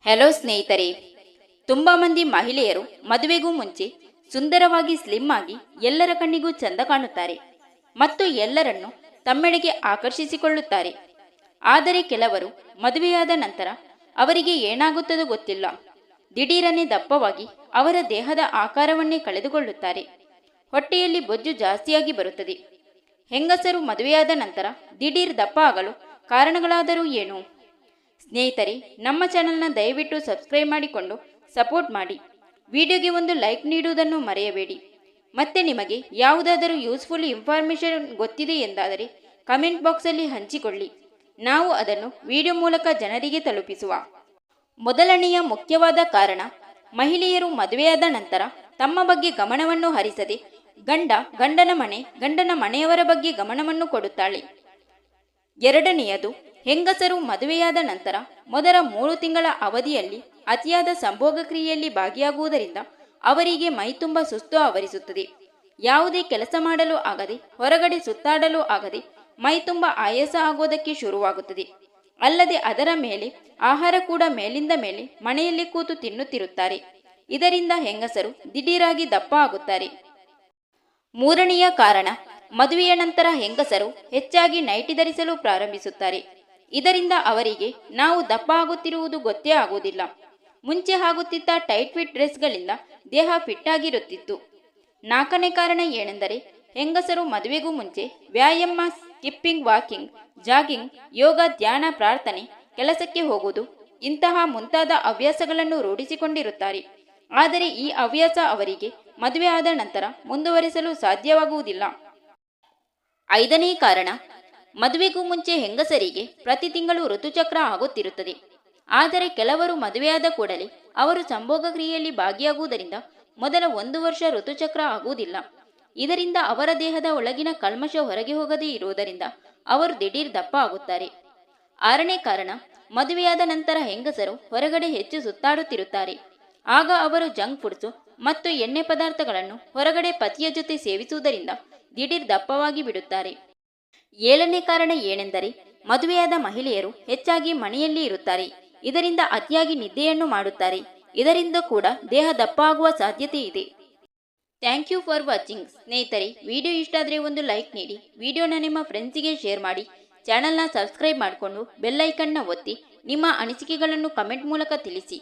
Hello ಸ್ನೇಹಿತರೆ, ತುಂಬ ಮಂದಿ ಮಹಿಳೆಯರು ಮದುವೆಗೂ ಮುಂಚೆ ಸುಂದರವಾಗಿ ಸ್ಲಿಮ್ ಆಗಿ ಎಲ್ಲರ ಕಣ್ಣಿಗೂ ಚಂದ ಕಾಣುತ್ತಾರೆ ಮತ್ತು ಎಲ್ಲರನ್ನು ತಮ್ಮೆಡೆಗೆ ಆಕರ್ಷಿಸಿಕೊಳ್ಳುತ್ತಾರೆ. ಆದರೆ ಕೆಲವರು ಮದುವೆಯಾದ ನಂತರ ಅವರಿಗೆ ಏನಾಗುತ್ತದೋ ಗೊತ್ತಿಲ್ಲ, ದಿಢೀರನೆ ದಪ್ಪವಾಗಿ ಅವರ ದೇಹದ ಆಕಾರವನ್ನೇ ಕಳೆದುಕೊಳ್ಳುತ್ತಾರೆ. ಹೊಟ್ಟೆಯಲ್ಲಿ ಬೊಜ್ಜು ಜಾಸ್ತಿಯಾಗಿ ಬರುತ್ತದೆ. ಹೆಂಗಸರು ಮದುವೆಯಾದ ನಂತರ ದಿಢೀರ್ ದಪ್ಪ ಆಗಲು ಕಾರಣಗಳಾದರೂ ಏನು? ಸ್ನೇಹಿತರೆ, ನಮ್ಮ ಚಾನಲ್ನ ದಯವಿಟ್ಟು ಸಬ್ಸ್ಕ್ರೈಬ್ ಮಾಡಿಕೊಂಡು ಸಪೋರ್ಟ್ ಮಾಡಿ. ವಿಡಿಯೋಗೆ ಒಂದು ಲೈಕ್ ನೀಡುವುದನ್ನು ಮರೆಯಬೇಡಿ. ಮತ್ತೆ ನಿಮಗೆ ಯಾವುದಾದರೂ ಯೂಸ್ಫುಲ್ ಇನ್ಫಾರ್ಮೇಷನ್ ಗೊತ್ತಿದೆ ಎಂದಾದರೆ ಕಮೆಂಟ್ ಬಾಕ್ಸಲ್ಲಿ ಹಂಚಿಕೊಳ್ಳಿ. ನಾವು ಅದನ್ನು ವಿಡಿಯೋ ಮೂಲಕ ಜನರಿಗೆ ತಲುಪಿಸುವ. ಮೊದಲನೆಯ ಮುಖ್ಯವಾದ ಕಾರಣ, ಮಹಿಳೆಯರು ಮದುವೆಯಾದ ನಂತರ ತಮ್ಮ ಬಗ್ಗೆ ಗಮನವನ್ನು ಹರಿಸದೆ ಗಂಡನ ಮನೆಯವರ ಬಗ್ಗೆ ಗಮನವನ್ನು ಕೊಡುತ್ತಾಳೆ. ಎರಡನೆಯದು, ಹೆಂಗಸರು ಮದುವೆಯಾದ ನಂತರ ಮೊದಲ 3 ತಿಂಗಳ ಅವಧಿಯಲ್ಲಿ ಅತಿಯಾದ ಸಂಭೋಗ ಕ್ರಿಯೆಯಲ್ಲಿ ಭಾಗಿಯಾಗುವುದರಿಂದ ಅವರಿಗೆ ಮೈತುಂಬ ಸುಸ್ತು ಆವರಿಸುತ್ತದೆ. ಯಾವುದೇ ಕೆಲಸ ಮಾಡಲು ಆಗದೆ, ಹೊರಗಡೆ ಸುತ್ತಾಡಲು ಆಗದೆ ಮೈತುಂಬ ಆಯಾಸ ಆಗೋದಕ್ಕೆ ಶುರುವಾಗುತ್ತದೆ. ಅಲ್ಲದೆ ಅದರ ಮೇಲೆ ಆಹಾರ ಕೂಡ ಮೇಲಿಂದ ಮೇಲೆ ಮನೆಯಲ್ಲಿ ಕೂತು ತಿನ್ನುತ್ತಿರುತ್ತಾರೆ. ಇದರಿಂದ ಹೆಂಗಸರು ದಿಢೀರಾಗಿ ದಪ್ಪ ಆಗುತ್ತಾರೆ. ಮೂರನೆಯ ಕಾರಣ, ಮದುವೆಯ ನಂತರ ಹೆಂಗಸರು ಹೆಚ್ಚಾಗಿ ನೈಟಿ ಧರಿಸಲು ಪ್ರಾರಂಭಿಸುತ್ತಾರೆ. ಇದರಿಂದ ಅವರಿಗೆ ನಾವು ದಪ್ಪ ಆಗುತ್ತಿರುವುದು ಗೊತ್ತೇ ಆಗುವುದಿಲ್ಲ. ಮುಂಚೆ ಆಗುತ್ತಿದ್ದ ಟೈಟ್ ಫಿಟ್ ಡ್ರೆಸ್ಗಳಿಂದ ದೇಹ ಫಿಟ್ ಆಗಿರುತ್ತಿತ್ತು. ನಾಲ್ಕನೇ ಕಾರಣ ಏನೆಂದರೆ, ಹೆಂಗಸರು ಮದುವೆಗೂ ಮುಂಚೆ ವ್ಯಾಯಾಮ, ಸ್ಕಿಪ್ಪಿಂಗ್, ವಾಕಿಂಗ್, ಜಾಗಿಂಗ್, ಯೋಗ, ಧ್ಯಾನ, ಪ್ರಾರ್ಥನೆ, ಕೆಲಸಕ್ಕೆ ಹೋಗುವುದು ಇಂತಹ ಮುಂತಾದ ಹವ್ಯಾಸಗಳನ್ನು ರೂಢಿಸಿಕೊಂಡಿರುತ್ತಾರೆ. ಆದರೆ ಈ ಹವ್ಯಾಸ ಅವರಿಗೆ ಮದುವೆ ಆದ ನಂತರ ಮುಂದುವರಿಸಲು ಸಾಧ್ಯವಾಗುವುದಿಲ್ಲ. ಐದನೇ ಕಾರಣ, ಮದುವೆಗೂ ಮುಂಚೆ ಹೆಂಗಸರಿಗೆ ಪ್ರತಿ ತಿಂಗಳು ಋತುಚಕ್ರ ಆಗುತ್ತಿರುತ್ತದೆ. ಆದರೆ ಕೆಲವರು ಮದುವೆಯಾದ ಕೂಡಲೇ ಅವರು ಸಂಭೋಗ ಕ್ರಿಯೆಯಲ್ಲಿ ಭಾಗಿಯಾಗುವುದರಿಂದ ಮೊದಲ 1 ವರ್ಷ ಋತುಚಕ್ರ ಆಗುವುದಿಲ್ಲ. ಇದರಿಂದ ಅವರ ದೇಹದ ಒಳಗಿನ ಕಲ್ಮಶ ಹೊರಗೆ ಹೋಗದೇ ಇರುವುದರಿಂದ ಅವರು ದಿಢೀರ್ ದಪ್ಪ ಆಗುತ್ತಾರೆ. ಆರನೇ ಕಾರಣ, ಮದುವೆಯಾದ ನಂತರ ಹೆಂಗಸರು ಹೊರಗಡೆ ಹೆಚ್ಚು ಸುತ್ತಾಡುತ್ತಿರುತ್ತಾರೆ. ಆಗ ಅವರು ಜಂಕ್ ಫುಡ್ಸು ಮತ್ತು ಎಣ್ಣೆ ಪದಾರ್ಥಗಳನ್ನು ಹೊರಗಡೆ ಪತಿಯ ಜೊತೆ ಸೇವಿಸುವುದರಿಂದ ದಿಢೀರ್ ದಪ್ಪವಾಗಿ ಬಿಡುತ್ತಾರೆ. ಏಳನೇ ಕಾರಣ ಏನೆಂದರೆ, ಮದುವೆಯಾದ ಮಹಿಳೆಯರು ಹೆಚ್ಚಾಗಿ ಮನೆಯಲ್ಲಿ ಇರುತ್ತಾರೆ. ಇದರಿಂದ ಅತಿಯಾಗಿ ನಿದ್ದೆಯನ್ನು ಮಾಡುತ್ತಾರೆ. ಇದರಿಂದ ಕೂಡ ದೇಹ ದಪ್ಪ ಆಗುವ ಸಾಧ್ಯತೆ ಇದೆ. Thank you for watching. ಸ್ನೇಹಿತರೆ, ವಿಡಿಯೋ ಇಷ್ಟ ಆದರೆ ಒಂದು ಲೈಕ್ ನೀಡಿ, ವಿಡಿಯೋನ ನಿಮ್ಮ ಫ್ರೆಂಡ್ಸಿಗೆ ಶೇರ್ ಮಾಡಿ, ಚಾನಲ್ನ ಸಬ್ಸ್ಕ್ರೈಬ್ ಮಾಡಿಕೊಂಡು ಬೆಲ್ ಐಕನ್ನ ಒತ್ತಿ ನಿಮ್ಮ ಅನಿಸಿಕೆಗಳನ್ನು ಕಮೆಂಟ್ ಮೂಲಕ ತಿಳಿಸಿ.